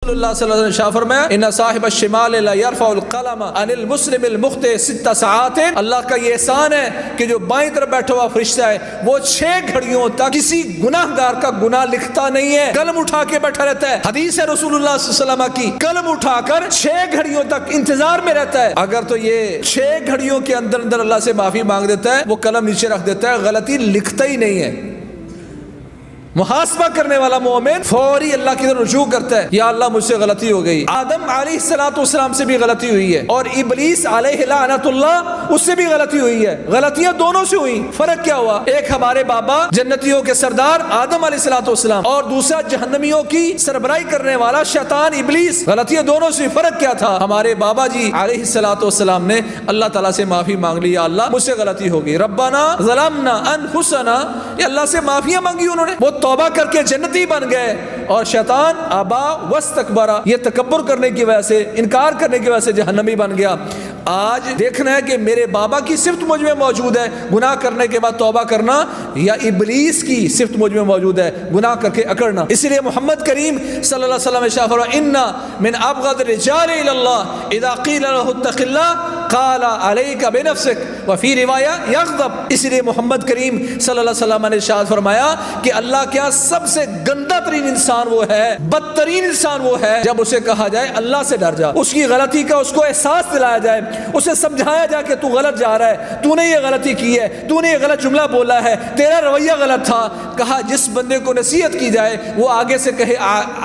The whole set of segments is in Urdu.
رسول اللہ صلی اللہ علیہ وسلم شاہ فرمایا ان صاحب الشمال لا يرفع القلم عن المسلم المخطئ 6 ساعات، اللہ کا یہ احسان ہے کہ جو بائیں طرف بیٹھا ہوا فرشتہ ہے وہ 6 گھڑیوں تک کسی گناہگار کا گناہ لکھتا نہیں ہے، قلم اٹھا کے بیٹھا رہتا ہے۔ حدیث ہے رسول اللہ صلی اللہ علیہ وسلم کی، قلم اٹھا کر 6 گھڑیوں تک انتظار میں رہتا ہے۔ اگر تو یہ 6 گھڑیوں کے اندر اندر اللہ سے معافی مانگ دیتا ہے، وہ قلم نیچے رکھ دیتا ہے، غلطی لکھتا ہی نہیں ہے۔ محاسبہ کرنے والا مومن فوری اللہ کی طرف رجوع کرتا ہے، یا اللہ مجھ سے غلطی ہو گئی۔ آدم علیہ السلام سے بھی غلطی ہوئی ہے، اور ابلیس علیہ لعنت اللہ اس سے بھی غلطی ہوئی ہے، غلطیاں دونوں سے ہوئی۔ فرق کیا ہوا؟ ایک ہمارے بابا جنتیوں کے سردار آدم علیہ السلام، اور دوسرا جہنمیوں کی سربراہی کرنے والا شیطان ابلیس، غلطیاں دونوں سے۔ فرق کیا تھا؟ ہمارے بابا جی علیہ السلام نے اللہ تعالیٰ سے معافی مانگ لی، یا اللہ مجھ سے غلطی ہو گئی، ربنا ظلمنا انفسنا، یہ اللہ سے معافیاں مانگی انہوں نے، وہ توبہ کر کے جنتی بن گئے۔ اور شیطان ابا واستکبر، یہ تکبر کرنے کی وجہ سے، انکار کرنے کی وجہ سے جہنمی بن گیا۔ آج دیکھنا ہے کہ میرے بابا کی صفت مجھ میں موجود ہے، گناہ کرنے کے بعد توبہ کرنا، یا ابلیس کی صفت مجھ میں موجود ہے، گناہ کر کے اکڑنا۔ اس لیے محمد کریم صلی اللہ علیہ وسلم اشارہ فرمایا ان من ابغض الرجال الى اللہ اذا قیل له اتق اللہ قال علیک بنفسک وفی روایہ یغضب۔ اس لیے محمد کریم صلی اللہ علیہ وسلم نے ارشاد فرمایا کہ اللہ کے ہاں سب سے گندا ترین انسان وہ ہے، بدترین انسان وہ ہے جب اسے کہا جائے اللہ سے ڈر جا، اس کی غلطی کا اس کو احساس دلایا جائے، اسے سمجھایا جائے کہ تو غلط جا رہا ہے، تو نے یہ غلطی کی ہے، تو نے یہ غلط جملہ بولا ہے، تیرا رویہ غلط تھا۔ کہا جس بندے کو نصیحت کی جائے وہ آگے سے کہے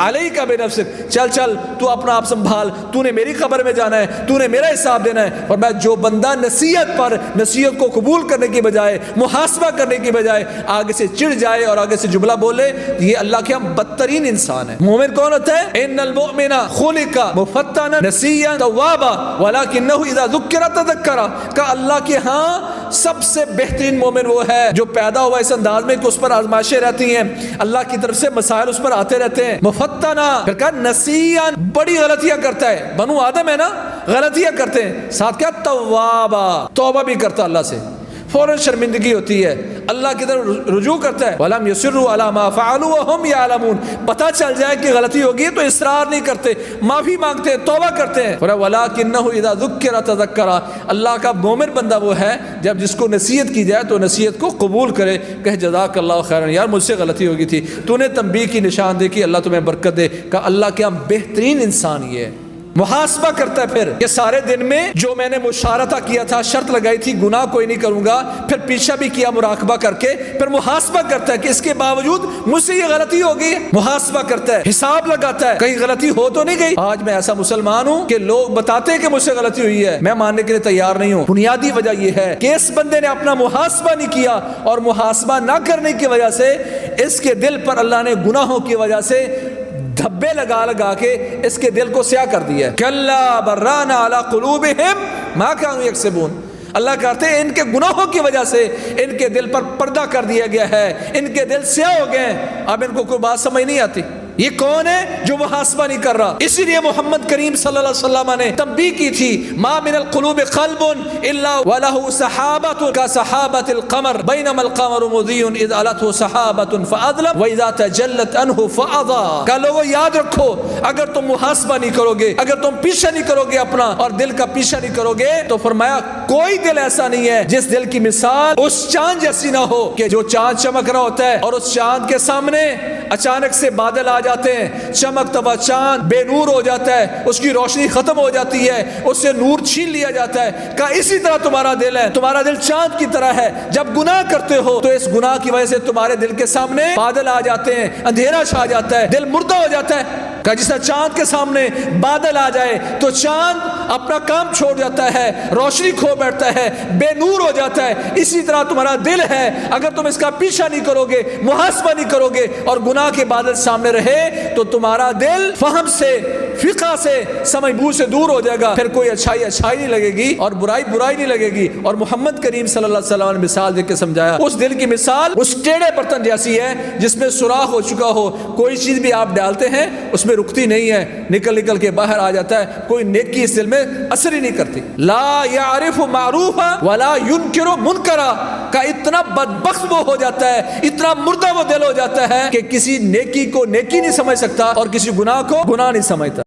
علیک بنفسک، چل چل تو اپنا آپ سنبھال، تو نے میری قبر میں جانا ہے، تو نے میرا حساب دینا ہے۔ اور میں جو بندہ نصیحت پر، نصیحت کو قبول کرنے کی بجائے، محاسبہ کرنے کی بجائے آگے سے چڑ جائے اور آگے سے جملہ بولے، یہ اللہ کے ہم بدترین انسان ہے۔ مومن کون ہوتا ہے؟ ان المؤمن خلق مفتنا نسیا توابا ولکنہ اذا ذکر تذکر، کہ اللہ کے ہاں سب سے بہترین مومن وہ ہے جو پیدا ہوا اس انداز میں کہ اس پر آزمائشیں رہتی ہیں، اللہ کی طرف سے مسائل اس پر آتے رہتے ہیں۔ مفتنا، پھر کہا نسیا، بڑی غلطیاں کرتا ہے، بنو آدم ہے نا، غلطیاں کرتے ہیں، ساتھ کیا توابا، توبہ بھی کرتا اللہ سے، فوراً شرمندگی ہوتی ہے، اللہ کی طرف رجوع کرتا ہے۔ وَلَمْ يُصِرُّوا عَلَى مَا فَعَلُوا وَهُمْ يَعْلَمُونَ، پتہ چل جائے کہ غلطی ہوگی تو اصرار نہیں کرتے، معافی مانگتے ہیں، توبہ کرتے ہیں۔ وَلَكِنَّهُ إِذَا ذُكِّرَ تَذَكَّرَ، اللہ کا مومن بندہ وہ ہے جب جس کو نصیحت کی جائے تو نصیحت کو قبول کرے، کہ جزاک اللہ خیرا، یار مجھ سے غلطی ہوگی تھی، تو نے تنبیہ کی نشاندہی کی، اللہ تمہیں برکت دے۔ کہ اللہ کے ہم بہترین انسان یہ ہے۔ محاسبہ کرتا ہے پھر کہ سارے دن میں جو میں نے مشارطہ کیا تھا، شرط لگائی تھی گناہ کوئی نہیں کروں گا، پھر پیچھا بھی کیا مراقبہ کر کے، پھر محاسبہ کرتا ہے کہ اس کے باوجود مجھ سے یہ غلطی ہو گئی، محاسبہ کرتا ہے، حساب لگاتا ہے کہیں غلطی ہو تو نہیں گئی۔ آج میں ایسا مسلمان ہوں کہ لوگ بتاتے ہیں کہ مجھ سے غلطی ہوئی ہے، میں ماننے کے لیے تیار نہیں ہوں۔ بنیادی وجہ یہ ہے کہ اس بندے نے اپنا محاسبہ نہیں کیا، اور محاسبہ نہ کرنے کی وجہ سے اس کے دل پر اللہ نے گناہوں کی وجہ سے دھبے لگا لگا کے اس کے دل کو سیاہ کر دیا ہے۔ کلا بران علی قلوبہم ما کانوا یکسبون، اللہ کہتے ہیں ان کے گناہوں کی وجہ سے ان کے دل پر پردہ کر دیا گیا ہے، ان کے دل سیاہ ہو گئے، اب ان کو کوئی بات سمجھ نہیں آتی۔ یہ کون ہے جو محاسبہ نہیں کر رہا؟ اسی لیے محمد کریم صلی اللہ علیہ وسلم نے تنبیہ کی تھی، ما من القلوب قلب الا وله سحابة كسحابة القمر بينما القمر مضيء اذ علته سحابة فاظلم واذا تجلت عنه فاضاء۔ کہ لوگوں یاد رکھو، اگر تم محاسبہ نہیں کرو گے، اگر تم پیچھا نہیں کرو گے اپنا اور دل کا پیچھا نہیں کرو گے، تو فرمایا کوئی دل ایسا نہیں ہے جس دل کی مثال اس چاند جیسی نہ ہو، کہ جو چاند چمک رہا ہوتا ہے اور اس چاند کے سامنے اچانک سے بادل آ جاتے ہیں، چمکتا ہوا چاند بے نور ہو جاتا ہے، اس کی روشنی ختم ہو جاتی ہے، اس سے نور چھین لیا جاتا ہے۔ کہ اسی طرح تمہارا دل ہے، تمہارا دل چاند کی طرح ہے، جب گناہ کرتے ہو تو اس گناہ کی وجہ سے تمہارے دل کے سامنے بادل آ جاتے ہیں، اندھیرا چھا جاتا ہے، دل مردہ ہو جاتا ہے۔ کہ جس طرح چاند کے سامنے بادل آ جائے تو چاند اپنا کام چھوڑ جاتا ہے، روشنی کھو بیٹھتا ہے، بے نور ہو جاتا ہے، اسی طرح تمہارا دل ہے، اگر تم اس کا پیچھا نہیں کرو گے، محاسبہ نہیں کرو گے اور گناہ کے بادل سامنے رہے تو تمہارا دل فہم سے فقہ سے سمجھ بوجھ سے دور ہو جائے گا، پھر کوئی اچھائی اچھائی نہیں لگے گی اور برائی برائی نہیں لگے گی۔ اور محمد کریم صلی اللہ علیہ وسلم نے مثال دے کے سمجھایا، اس دل کی مثال اس ٹیڑھے برتن جیسی ہے جس میں سوراخ ہو چکا ہو، کوئی چیز بھی آپ ڈالتے ہیں اس میں رکتی نہیں ہے، نکل نکل کے باہر آ جاتا ہے، کوئی نیکی اس دل میں اثر ہی نہیں کرتی۔ لا یعرف معروفا ولا ینکر منکرا کا اتنا بدبخت وہ ہو جاتا ہے، اتنا مردہ وہ دل ہو جاتا ہے کہ کسی نیکی کو نیکی نہیں سمجھ سکتا اور کسی گناہ کو گناہ نہیں سمجھتا۔